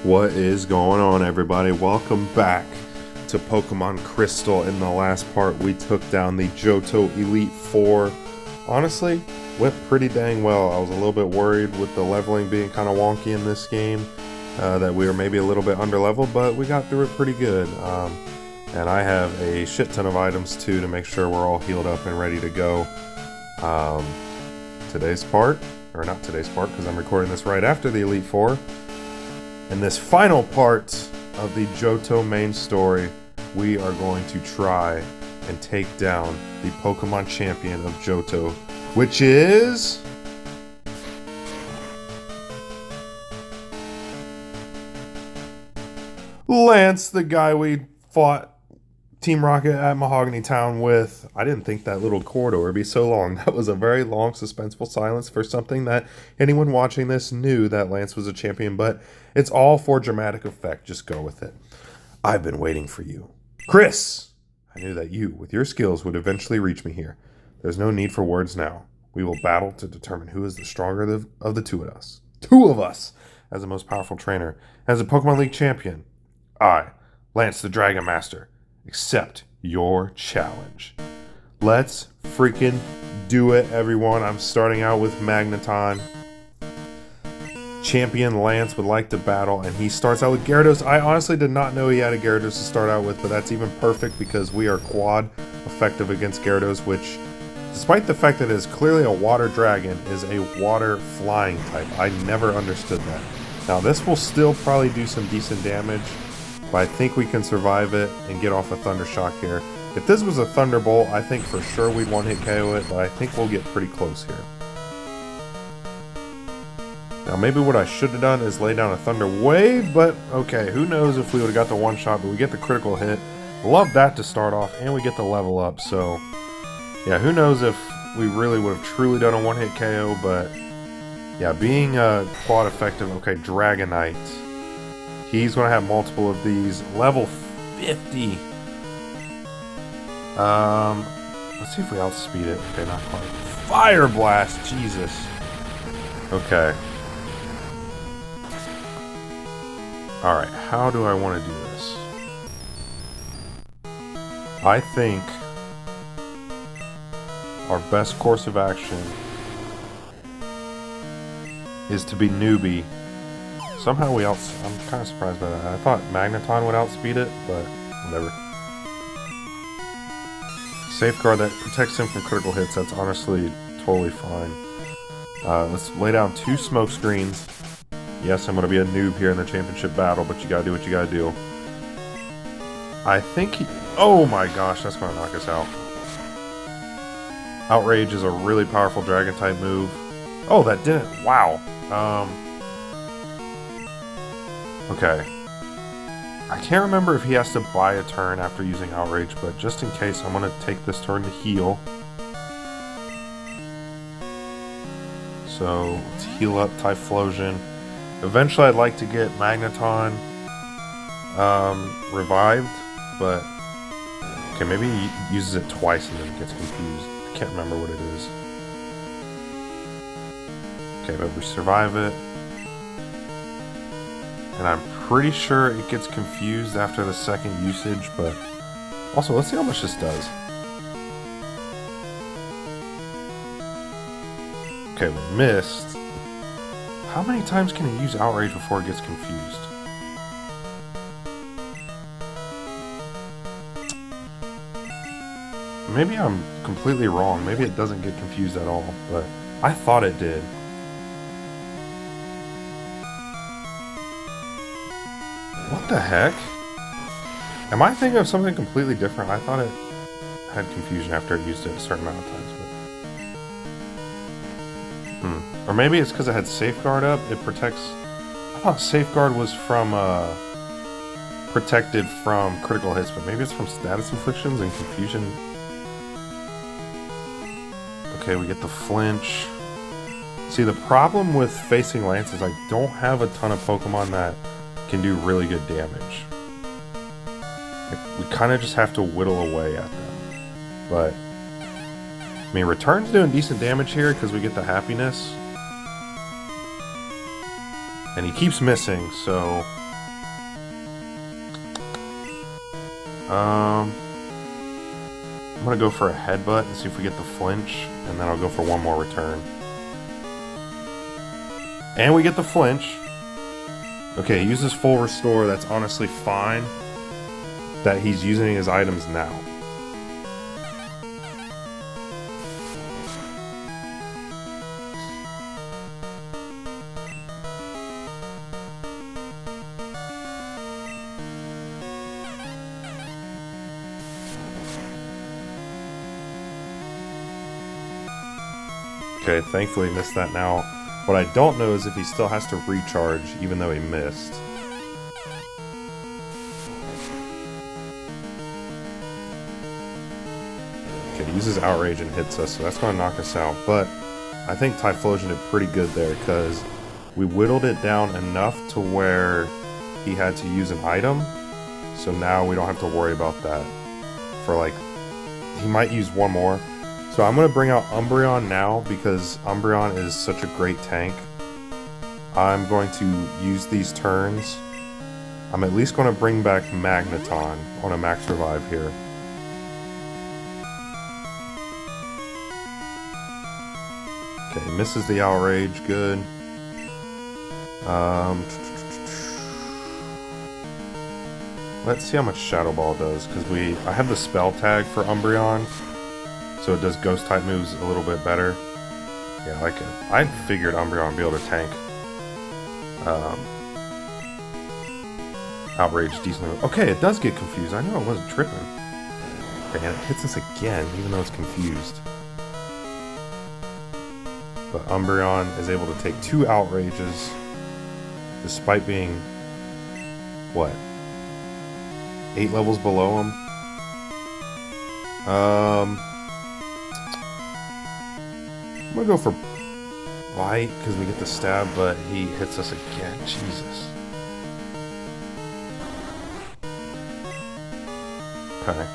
What is going on, everybody? Welcome back to Pokemon Crystal. In the last part, we took down the Johto Elite Four. Honestly, went pretty dang well. I was a little bit worried with the leveling being kind of wonky in this game, that we were maybe a little bit under leveled, but we got through it pretty good. And I have a shit ton of items too to make sure we're all healed up and ready to go. Today's part, or not today's part, because I'm recording this right after the Elite Four. In this final part of the Johto main story, we are going to try and take down the Pokemon champion of Johto, which is... Lance, the guy we fought Team Rocket at Mahogany Town with. I didn't think that little corridor would be so long. That was a very long, suspenseful silence for something that anyone watching this knew that Lance was a champion, but it's all for dramatic effect. Just go with it. I've been waiting for you. Chris! I knew that you, with your skills, would eventually reach me here. There's no need for words now. We will battle to determine who is the stronger of the two of us. Two of us! As the most powerful trainer. As a Pokemon League champion. I, Lance the Dragon Master, accept your challenge. Let's freaking do it, everyone. I'm starting out with Magneton. Champion Lance would like to battle, and he starts out with Gyarados. I honestly did not know he had a Gyarados to start out with, but that's even perfect because we are quad effective against Gyarados, which, despite the fact that it is clearly a water dragon, is a water flying type. I never understood that. Now, this will still probably do some decent damage, but I think we can survive it and get off a Thunder Shock here. If this was a Thunderbolt, I think for sure we'd one-hit KO it, but I think we'll get pretty close here. Now, maybe what I should have done is lay down a Thunder Wave, but okay, who knows if we would have got the one-shot, but we get the critical hit. Love that to start off, and we get the level up, so... yeah, who knows if we really would have truly done a one-hit KO, but... yeah, being quad effective, okay, Dragonite. He's going to have multiple of these. Level 50. Let's see if we outspeed it. Okay, not quite. Fire Blast! Jesus. Okay. Alright, how do I want to do this? I think our best course of action is to be newbie. Somehow I'm kind of surprised by that. I thought Magneton would outspeed it, but whatever. Safeguard that protects him from critical hits. That's honestly totally fine. Let's lay down 2 smoke screens. Yes, I'm going to be a noob here in the championship battle, but you got to do what you got to do. I think he... oh my gosh, that's going to knock us out. Outrage is a really powerful dragon-type move. Oh, that didn't... wow. Okay. I can't remember if he has to buy a turn after using Outrage, but just in case, I'm going to take this turn to heal. So, let's heal up Typhlosion. Eventually, I'd like to get Magneton revived, but... okay, maybe he uses it twice and then gets confused. I can't remember what it is. Okay, but we survive it. And I'm pretty sure it gets confused after the second usage, but... also, let's see how much this does. Okay, we missed. How many times can it use Outrage before it gets confused? Maybe I'm completely wrong. Maybe it doesn't get confused at all, but I thought it did. What the heck? Am I thinking of something completely different? I thought it had confusion after it used it a certain amount of times, but... or maybe it's because it had Safeguard up. It protects... I thought Safeguard was from, protected from critical hits, but maybe it's from status inflictions and confusion. Okay, we get the flinch. See, the problem with facing Lance is I don't have a ton of Pokemon that can do really good damage. Like, we kind of just have to whittle away at them. But, I mean, Return's doing decent damage here because we get the happiness. And he keeps missing, so I'm gonna go for a headbutt and see if we get the flinch, and then I'll go for one more return. And we get the flinch. Okay, he uses full restore. That's honestly fine that he's using his items now. Okay, thankfully he missed that now. What I don't know is if he still has to recharge even though he missed. Okay, he uses Outrage and hits us, so that's going to knock us out. But I think Typhlosion did pretty good there because we whittled it down enough to where he had to use an item. So now we don't have to worry about that. For like, he might use one more. So I'm going to bring out Umbreon now because Umbreon is such a great tank. I'm going to use these turns. I'm at least going to bring back Magneton on a max revive here. Okay, misses the Outrage, good. Let's see how much Shadow Ball does, because I have the spell tag for Umbreon. So it does ghost type moves a little bit better. Yeah, I figured Umbreon would be able to tank Outrage decently. Okay, it does get confused. I knew I wasn't tripping. Okay, and it hits us again, even though it's confused. But Umbreon is able to take 2 Outrages, despite being, what, 8 levels below him? I'm gonna go for Bite because we get the stab, but he hits us again. Jesus. Okay.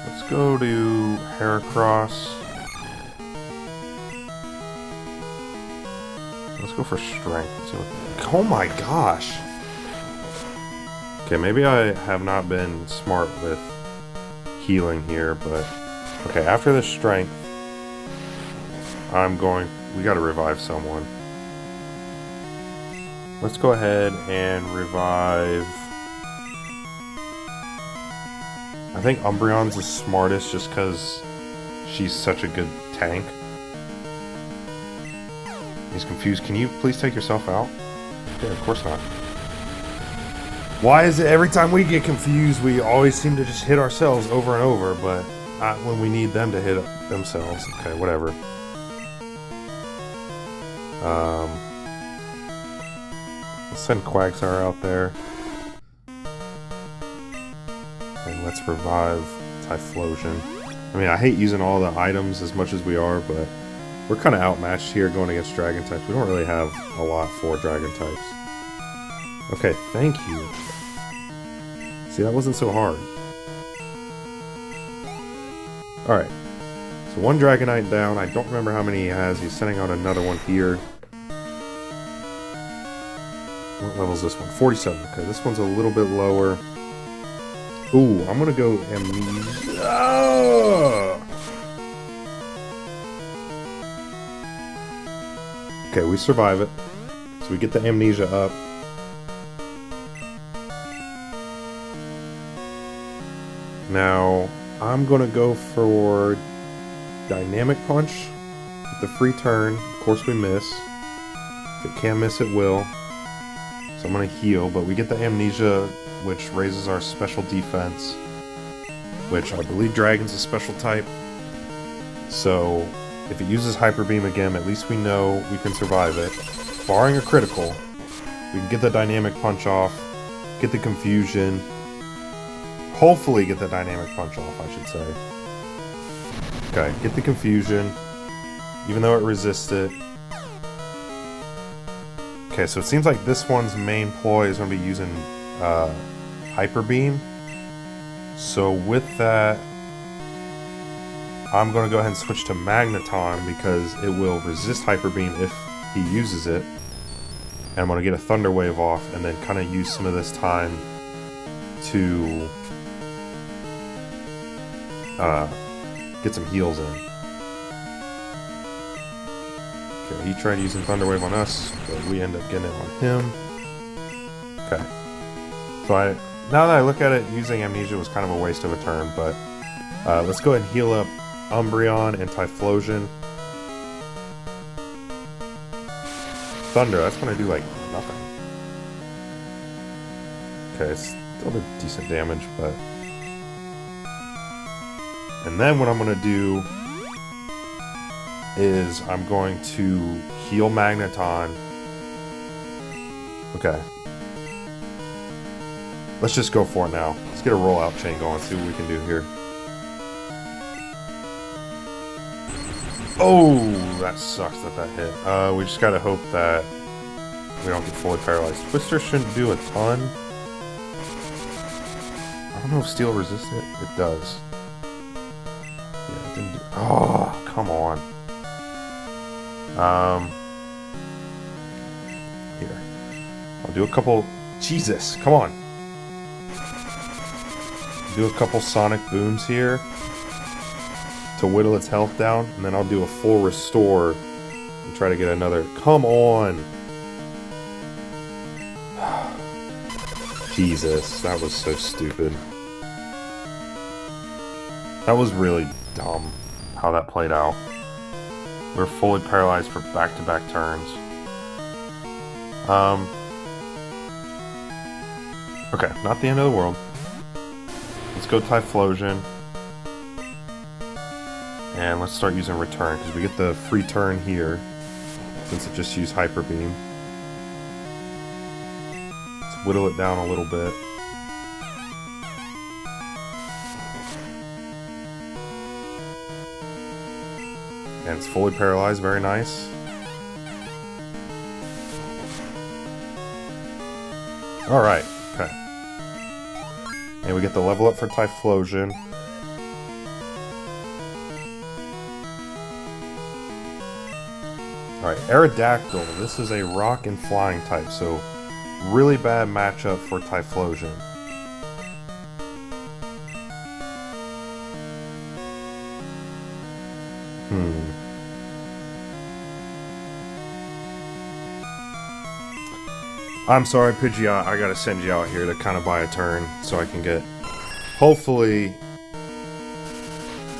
Let's go to Heracross. Let's go for Strength. Oh my gosh. Okay, maybe I have not been smart with healing here, but okay, after the Strength, we gotta revive someone. Let's go ahead and revive. I think Umbreon's the smartest just because she's such a good tank. He's confused. Can you please take yourself out? Yeah, of course not. Why is it every time we get confused, we always seem to just hit ourselves over and over, but not when we need them to hit themselves? Okay, whatever. Let's send Quagsire out there. And let's revive Typhlosion. I mean, I hate using all the items as much as we are, but we're kind of outmatched here going against Dragon types. We don't really have a lot for Dragon types. Okay, thank you. See, that wasn't so hard. Alright. So one Dragonite down. I don't remember how many he has. He's sending out another one here. What level is this one? 47. Okay, this one's a little bit lower. Ooh, I'm gonna go Amnesia. Oh! Okay, we survive it. So we get the Amnesia up. Now, I'm gonna go for Dynamic Punch with the free turn. Of course we miss. If it can miss, it will. So I'm gonna heal, but we get the Amnesia, which raises our special defense, which I believe Dragon's a special type. So if it uses Hyper Beam again, at least we know we can survive it. Barring a critical, we can get the Dynamic Punch off, get the Confusion, hopefully get the Dynamic Punch off, I should say. Okay, get the Confusion, even though it resists it. Okay, so it seems like this one's main ploy is going to be using Hyper Beam. So with that, I'm going to go ahead and switch to Magneton because it will resist Hyper Beam if he uses it. And I'm going to get a Thunder Wave off and then kind of use some of this time to get some heals in. Okay, he tried using Thunder Wave on us, but we end up getting it on him. Okay. So now that I look at it, using Amnesia was kind of a waste of a turn, but let's go ahead and heal up Umbreon and Typhlosion. Thunder, that's gonna do like nothing. Okay, it's still did decent damage, but... And then what I'm gonna do is I'm going to heal Magneton. Okay. Let's just go for it now. Let's get a rollout chain going, see what we can do here. Oh, that sucks that hit. We just gotta hope that we don't get fully paralyzed. Twister shouldn't do a ton. I don't know if Steel resists it. It does. Yeah, it didn't do... Oh, come on. Here. I'll do a couple... Jesus, come on. Do a couple Sonic Booms here to whittle its health down, and then I'll do a full restore and try to get another... Come on! Jesus, that was so stupid. That was really dumb how that played out. We're fully paralyzed for back-to-back turns. Okay, not the end of the world. Let's go Typhlosion. And let's start using Return, because we get the free turn here, since it just used Hyper Beam. Let's whittle it down a little bit. And it's fully paralyzed, very nice. Alright, okay. And we get the level up for Typhlosion. Alright, Aerodactyl. This is a rock and flying type, so really bad matchup for Typhlosion. I'm sorry, Pidgeot, I gotta send you out here to kind of buy a turn so I can get, hopefully...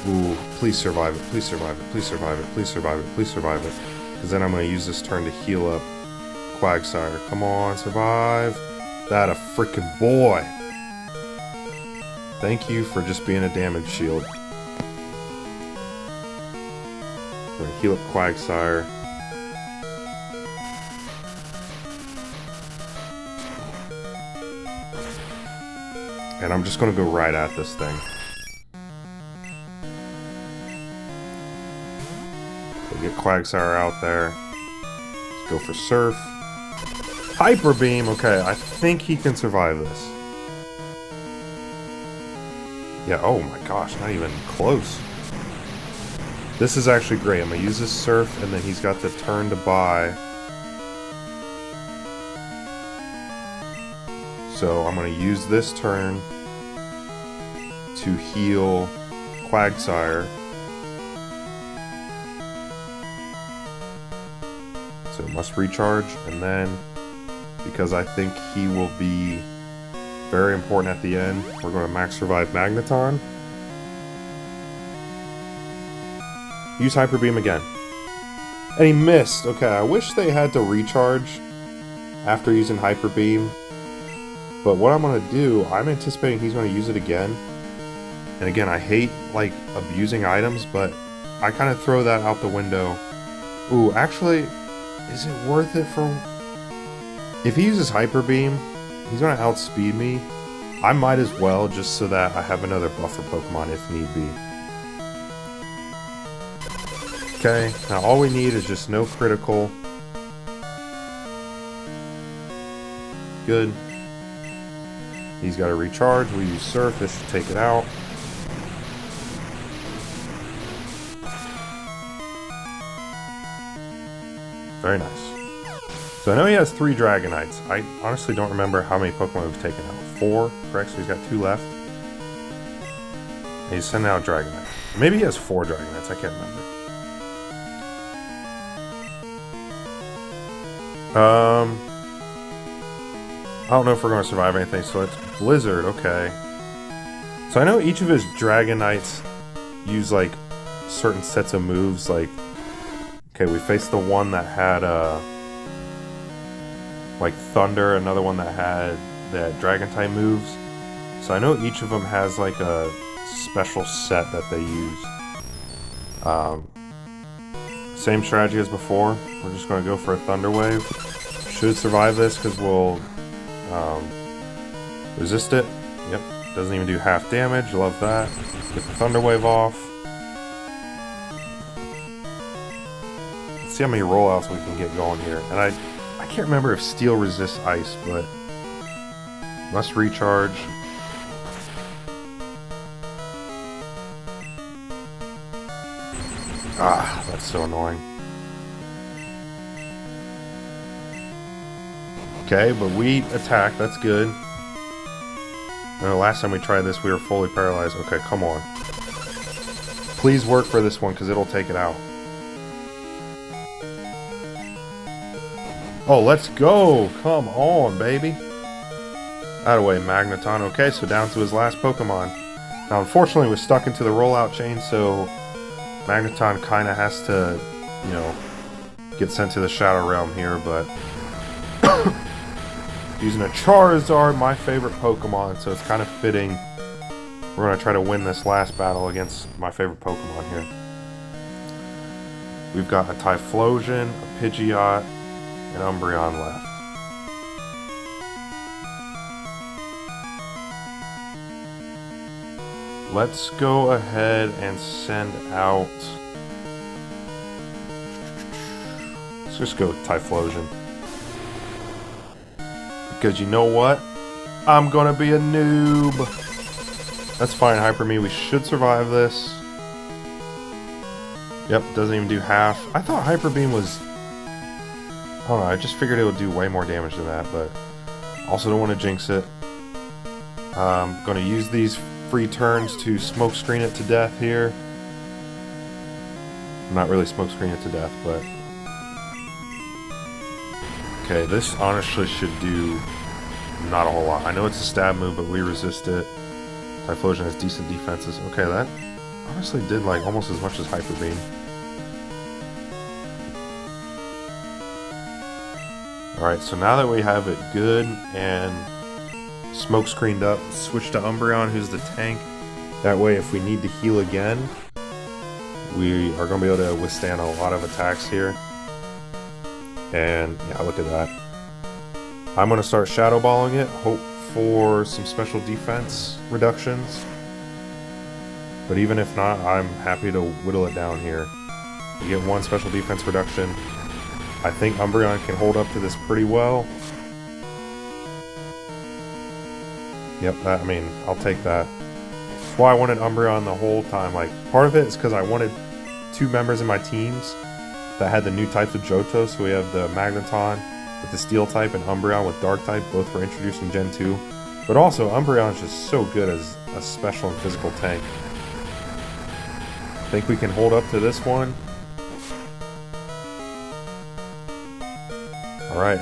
Ooh, please survive it, please survive it, please survive it, please survive it, please survive it. Because then I'm gonna use this turn to heal up Quagsire. Come on, survive. That a freaking boy. Thank you for just being a damage shield. We're gonna heal up Quagsire. And I'm just gonna go right at this thing. So get Quagsire out there. Let's go for Surf. Hyper Beam! Okay, I think he can survive this. Yeah, oh my gosh, not even close. This is actually great. I'm gonna use this Surf, and then he's got the turn to buy. So I'm going to use this turn to heal Quagsire. So it must recharge, and then, because I think he will be very important at the end, we're going to max revive Magneton. Use Hyper Beam again. And he missed. Okay, I wish they had to recharge after using Hyper Beam. But what I'm going to do, I'm anticipating he's going to use it again. And again, I hate, like, abusing items, but I kind of throw that out the window. Ooh, actually, is it worth it for... If he uses Hyper Beam, he's going to outspeed me. I might as well, just so that I have another buffer Pokemon if need be. Okay, now all we need is just no critical. Good. He's got to recharge. We use Surf. This should take it out. Very nice. So I know he has 3 Dragonites. I honestly don't remember how many Pokemon we've taken out. 4, correct? So he's got 2 left. And he's sending out Dragonite. Maybe he has 4 Dragonites, I can't remember. I don't know if we're going to survive anything, so it's Blizzard, okay. So I know each of his Dragonites use, like, certain sets of moves, like... Okay, we faced the one that had, like, Thunder, another one that had Dragon-type moves. So I know each of them has, like, a special set that they use. Same strategy as before. We're just going to go for a Thunder Wave. Should survive this because we'll resist it. Yep, doesn't even do half damage. Love that. Get the Thunder Wave off. Let's see how many rollouts we can get going here. And I can't remember if Steel resists Ice, but must recharge. Ah, that's so annoying. Okay, but we attack. That's good. I know last time we tried this, we were fully paralyzed. Okay, come on. Please work for this one, because it'll take it out. Oh, let's go! Come on, baby. Out of the way, Magneton. Okay, so down to his last Pokemon. Now, unfortunately, we're stuck into the rollout chain, so Magneton kind of has to, you know, get sent to the Shadow Realm here, but using a Charizard, my favorite Pokemon, so it's kind of fitting. We're going to try to win this last battle against my favorite Pokemon here. We've got a Typhlosion, a Pidgeot, and Umbreon left. Let's go ahead and send out... Let's just go with Typhlosion. Because you know what? I'm gonna be a noob! That's fine, Hyper Me. We should survive this. Yep, doesn't even do half. I thought Hyper Beam was... I don't know, I just figured it would do way more damage than that, but... Also don't want to jinx it. Gonna use these free turns to smokescreen it to death here. Not really smokescreen it to death, but... Okay, this honestly should do not a whole lot. I know it's a stab move, but we resist it. Typhlosion has decent defenses. Okay, that honestly did like almost as much as Hyper Beam. Alright, so now that we have it good and smoke screened up, switch to Umbreon, who's the tank. That way, if we need to heal again, we are going to be able to withstand a lot of attacks here. And yeah, look at that. I'm going to start Shadow Balling it, hope for some special defense reductions. But even if not, I'm happy to whittle it down here. We get one special defense reduction. I think Umbreon can hold up to this pretty well. Yep, I mean, I'll take that. That's why I wanted Umbreon the whole time. Like, part of it is because I wanted 2 members in my teams that had the new types of Johto. So we have the Magneton with the Steel type and Umbreon with Dark type. Both were introduced in Gen 2. But also, Umbreon is just so good as a special and physical tank. I think we can hold up to this one. Alright.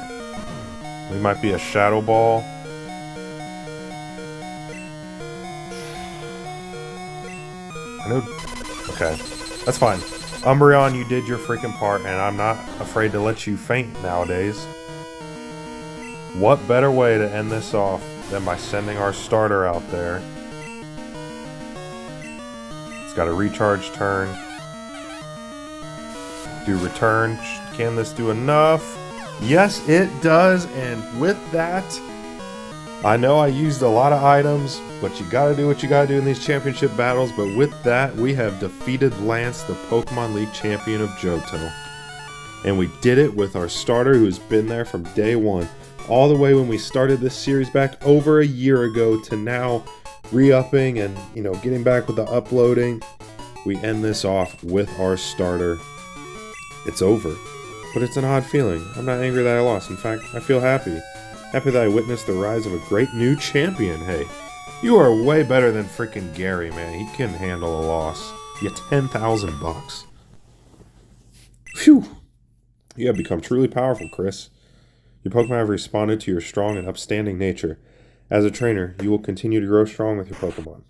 We might be a Shadow Ball. I know... Okay. That's fine. Umbreon, you did your freaking part, and I'm not afraid to let you faint nowadays. What better way to end this off than by sending our starter out there? It's got a recharge turn. Do return. Can this do enough? Yes, it does, and with that, I know I used a lot of items, but you gotta do what you gotta do in these championship battles, but with that, we have defeated Lance, the Pokemon League champion of Johto. And we did it with our starter who's been there from day one, all the way when we started this series back over a year ago to now re-upping and, you know, getting back with the uploading. We end this off with our starter. It's over. But it's an odd feeling. I'm not angry that I lost. In fact, I feel happy. Happy that I witnessed the rise of a great new champion. Hey, you are way better than freaking Gary, man. He can handle a loss. You get 10,000 bucks. Phew. You have become truly powerful, Chris. Your Pokemon have responded to your strong and upstanding nature. As a trainer, you will continue to grow strong with your Pokemon.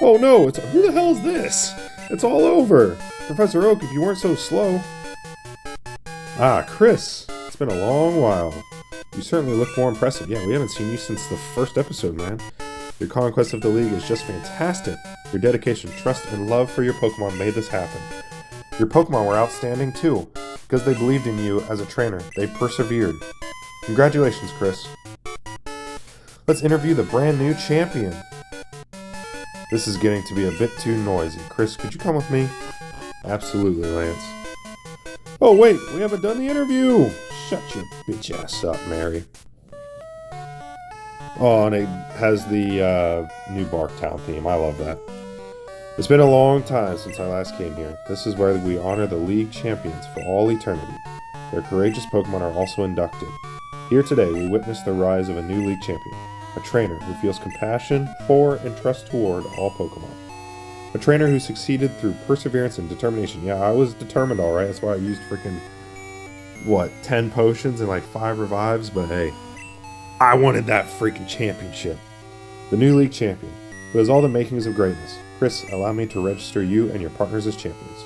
Oh no, who the hell is this? It's all over. Professor Oak, if you weren't so slow. Ah, Chris. It's been a long while. You certainly look more impressive. Yeah, we haven't seen you since the first episode, man. Your conquest of the league is just fantastic. Your dedication, trust, and love for your Pokemon made this happen. Your Pokemon were outstanding too. Because they believed in you as a trainer, they persevered. Congratulations, Chris. Let's interview the brand new champion. This is getting to be a bit too noisy. Chris, could you come with me? Absolutely, Lance. Oh wait, we haven't done the interview! Shut your bitch ass up, Mary. Oh, and it has the new Barktown theme. I love that. It's been a long time since I last came here. This is where we honor the League champions for all eternity. Their courageous Pokemon are also inducted. Here today, we witness the rise of a new League champion. A trainer who feels compassion for and trust toward all Pokemon. A trainer who succeeded through perseverance and determination. Yeah, I was determined alright. That's why I used freaking, 10 potions and 5 revives. But hey, I wanted that freaking championship. The new League champion, who has all the makings of greatness. Chris, allow me to register you and your partners as champions.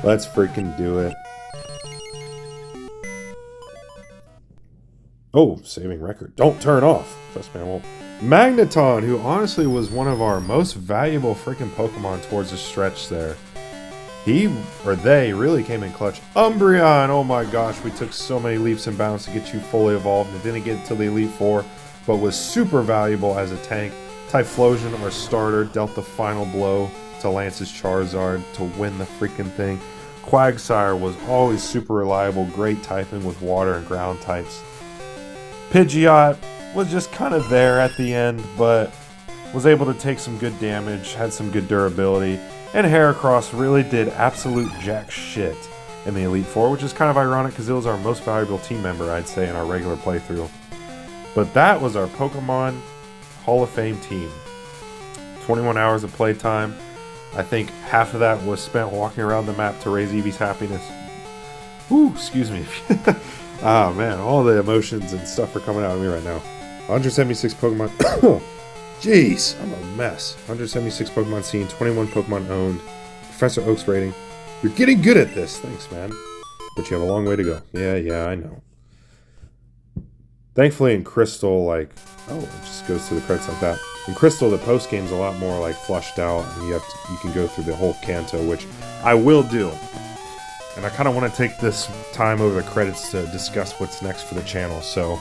Let's freaking do it. Oh, saving record. Don't turn off. Trust me, I won't. Magneton, who honestly was one of our most valuable freaking Pokemon towards the stretch there. They really came in clutch. Umbreon, oh my gosh, we took so many leaps and bounds to get you fully evolved. And it didn't get to the Elite Four, but was super valuable as a tank. Typhlosion, our starter, dealt the final blow to Lance's Charizard to win the freaking thing. Quagsire was always super reliable, great typing with water and ground types. Pidgeot was just kind of there at the end, but was able to take some good damage, had some good durability, and Heracross really did absolute jack shit in the Elite Four, which is kind of ironic because it was our most valuable team member, I'd say, in our regular playthrough. But that was our Pokemon Hall of Fame team. 21 hours of playtime. I think half of that was spent walking around the map to raise Eevee's happiness. Whew, excuse me. Ah, man, all the emotions and stuff are coming out of me right now. 176 Pokemon. Jeez, I'm a mess. 176 Pokemon seen, 21 Pokemon owned. Professor Oak's rating. You're getting good at this. Thanks, man. But you have a long way to go. Yeah, I know. Thankfully in Crystal, it just goes to the credits like that. In Crystal, the post game's a lot more flushed out, and you can go through the whole Kanto, which I will do. And I kind of want to take this time over the credits to discuss what's next for the channel. So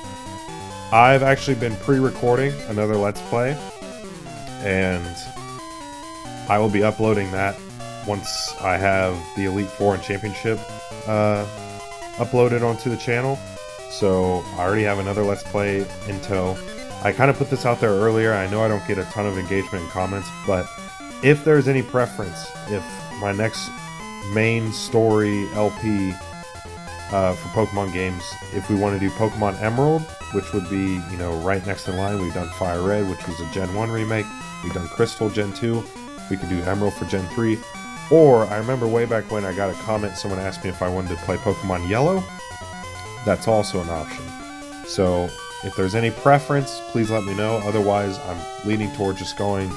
I've actually been pre-recording another Let's Play, and I will be uploading that once I have the Elite Four and Championship uploaded onto the channel. So I already have another Let's Play in tow. I kind of put this out there earlier. I know I don't get a ton of engagement and comments, but if there's any preference, if my next main story LP for Pokemon games, if we want to do Pokemon Emerald, which would be, right next in line. We've done Fire Red, which was a Gen 1 remake. We've done Crystal Gen 2. We could do Emerald for Gen 3. Or, I remember way back when I got a comment, someone asked me if I wanted to play Pokemon Yellow. That's also an option. So, if there's any preference, please let me know. Otherwise, I'm leaning toward just going,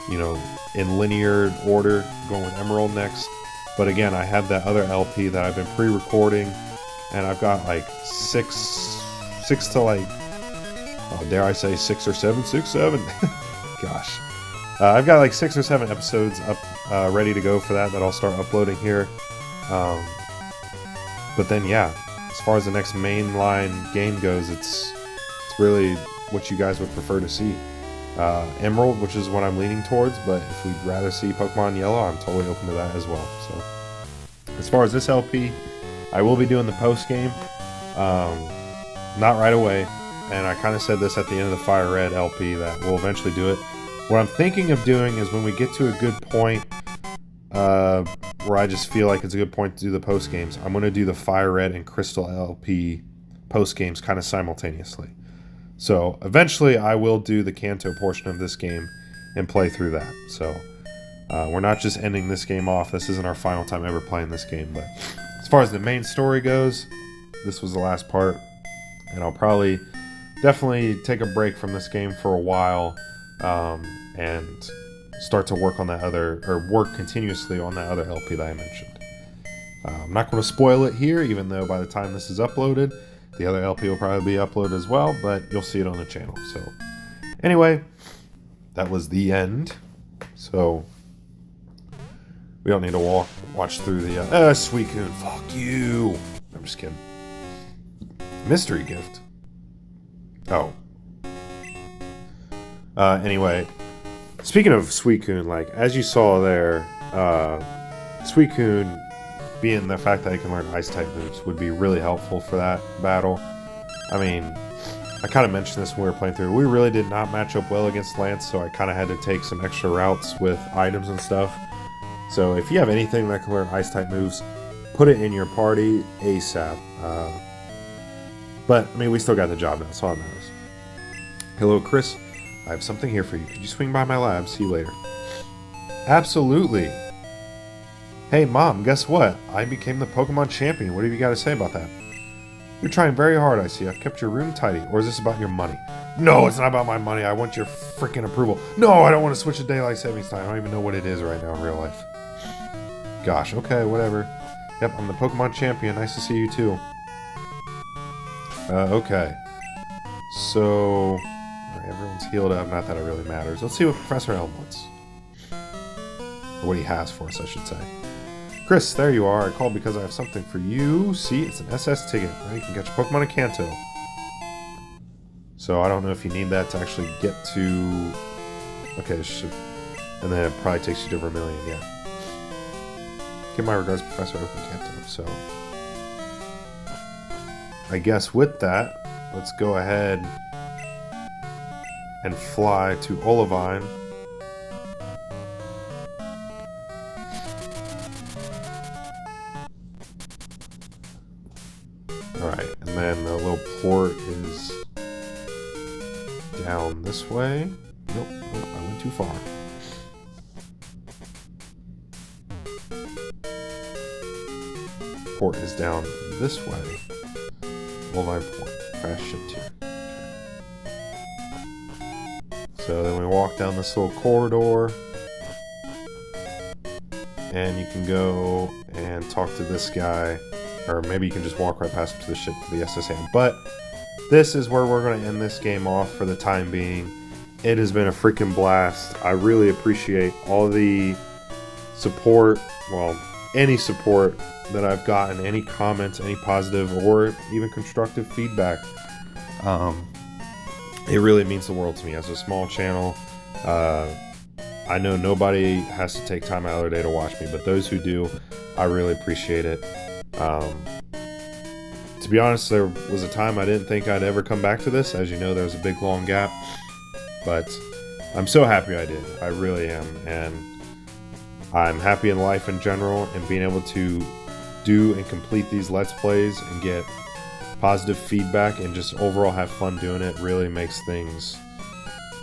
in linear order, going with Emerald next. But again, I have that other LP that I've been pre-recording, and I've got six to dare I say 6 or 7? 6, 7. Gosh. I've got 6 or 7 episodes up ready to go for that I'll start uploading here. But then, yeah, as far as the next mainline game goes, it's really what you guys would prefer to see. Emerald, which is what I'm leaning towards, but if we'd rather see Pokemon Yellow, I'm totally open to that as well. So, as far as this LP, I will be doing the post-game, not right away, and I kind of said this at the end of the Fire Red LP that we'll eventually do it. What I'm thinking of doing is when we get to a good point, where I just feel like it's a good point to do the post games, I'm going to do the Fire Red and Crystal LP post games kind of simultaneously. So eventually I will do the Kanto portion of this game and play through that. So we're not just ending this game off. This isn't our final time ever playing this game. But as far as the main story goes, this was the last part. And I'll probably definitely take a break from this game for a while and start to work on that other, or work continuously on that other LP that I mentioned. I'm not going to spoil it here, even though by the time this is uploaded, the other LP will probably be uploaded as well, but you'll see it on the channel. So anyway, that was the end. So we don't need to watch through the Suicune, fuck you. I'm just kidding. Mystery gift. Oh. Anyway, speaking of Suicune, like as you saw there, Suicune, being the fact that he can learn ice type moves, would be really helpful for that battle. I mean, I kind of mentioned this when we were playing through. We really did not match up well against Lance, so I kind of had to take some extra routes with items and stuff. So if you have anything that can learn ice type moves, put it in your party ASAP. But I mean, we still got the job done, so all that matters. Hello, Chris. I have something here for you. Could you swing by my lab? See you later. Absolutely. Hey, Mom, guess what? I became the Pokemon champion. What have you got to say about that? You're trying very hard, I see. I've kept your room tidy. Or is this about your money? No, it's not about my money. I want your freaking approval. No, I don't want to switch to daylight savings time. I don't even know what it is right now in real life. Gosh, okay, whatever. Yep, I'm the Pokemon champion. Nice to see you, too. Okay. So, alright, everyone's healed up. Not that it really matters. Let's see what Professor Elm wants. Or what he has for us, I should say. Chris, there you are. I called because I have something for you. See, it's an SS ticket. Now you can catch Pokemon in Kanto. So I don't know if you need that to actually get to... Okay, and then it probably takes you to Vermilion, yeah. Give my regards, Professor Oak in Kanto. So I guess with that, let's go ahead and fly to Olivine. Alright, and then the little port is down this way. Nope, I went too far. Port is down this way. Olivine port. Fast shipped here. Okay. So then we walk down this little corridor. And you can go and talk to this guy. Or maybe you can just walk right past him to the ship for the SS hand. But this is where we're going to end this game off for the time being. It has been a freaking blast. I really appreciate all the support, well, any support that I've gotten, any comments, any positive or even constructive feedback. It really means the world to me. As a small channel, I know nobody has to take time out of their day to watch me, but those who do, I really appreciate it. To be honest, there was a time I didn't think I'd ever come back to this. As you know, there was a big long gap, but I'm so happy I did. I really am, and I'm happy in life in general, and being able to do and complete these Let's Plays and get positive feedback and just overall have fun doing it really makes things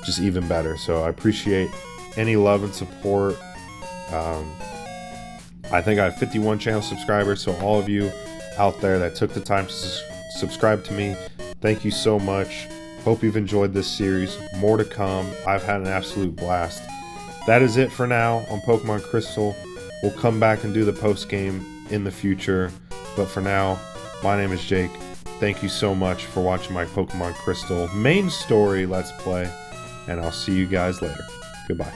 just even better. So I appreciate any love and support. I think I have 51 channel subscribers, so all of you out there that took the time to subscribe to me, thank you so much. Hope you've enjoyed this series. More to come. I've had an absolute blast. That is it for now on Pokemon Crystal. We'll come back and do the post game in the future, but for now, my name is Jake. Thank you so much for watching my Pokemon Crystal main story Let's Play, and I'll see you guys later. Goodbye.